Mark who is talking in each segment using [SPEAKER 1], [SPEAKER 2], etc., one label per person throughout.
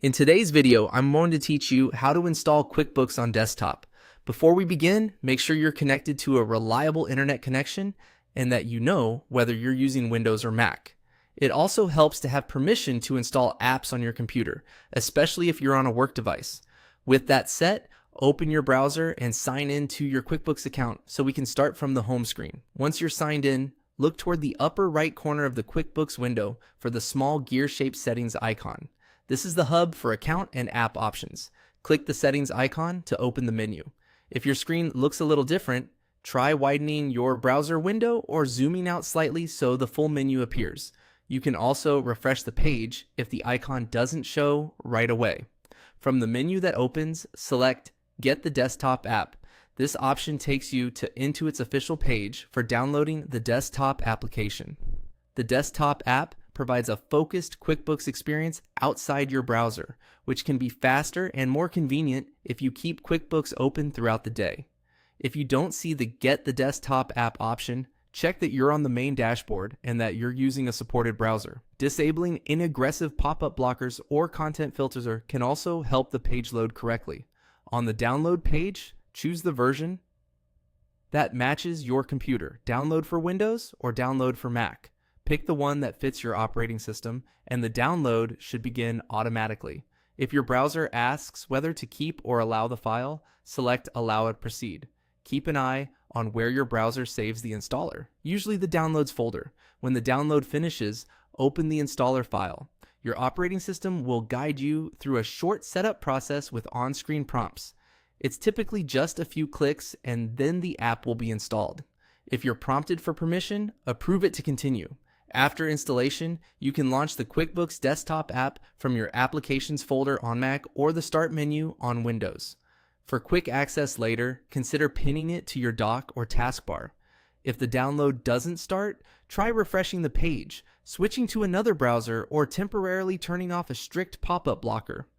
[SPEAKER 1] In today's video, I'm going to teach you how to install QuickBooks on desktop. Before we begin, make sure you're connected to a reliable internet connection and that you know whether you're using Windows or Mac. It also helps to have permission to install apps on your computer, especially if you're on a work device. With that set, open your browser and sign in to your QuickBooks account so we can start from the home screen. Once you're signed in, look toward the upper right corner of the QuickBooks window for the small gear-shaped settings icon. This is the hub for account and app options. Click the settings icon to open the menu. If your screen looks a little different, try widening your browser window or zooming out slightly so the full menu appears. You can also refresh the page if the icon doesn't show right away. From the menu that opens, select Get the Desktop app. This option takes you into its official page for downloading the desktop application. The desktop app provides a focused QuickBooks experience outside your browser, which can be faster and more convenient if you keep QuickBooks open throughout the day. If you don't see the Get the Desktop app option, check that you're on the main dashboard and that you're using a supported browser. Disabling inaggressive pop-up blockers or content filters can also help the page load correctly. On the download page, choose the version that matches your computer. Download for Windows or download for Mac. Pick the one that fits your operating system, and the download should begin automatically. If your browser asks whether to keep or allow the file, select Allow it Proceed. Keep an eye on where your browser saves the installer, usually the Downloads folder. When the download finishes, open the installer file. Your operating system will guide you through a short setup process with on-screen prompts. It's typically just a few clicks, and then the app will be installed. If you're prompted for permission, approve it to continue. After installation, you can launch the QuickBooks desktop app from your Applications folder on Mac or the Start menu on Windows. For quick access later, consider pinning it to your dock or taskbar. If the download doesn't start, try refreshing the page, switching to another browser, or temporarily turning off a strict pop-up blocker.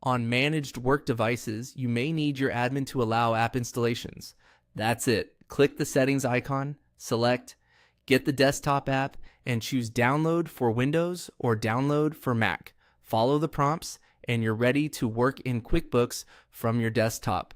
[SPEAKER 1] On managed work devices, you may need your admin to allow app installations. That's it. Click the settings icon, select Get the Desktop app, and choose Download for Windows or Download for Mac. Follow the prompts, and you're ready to work in QuickBooks from your desktop.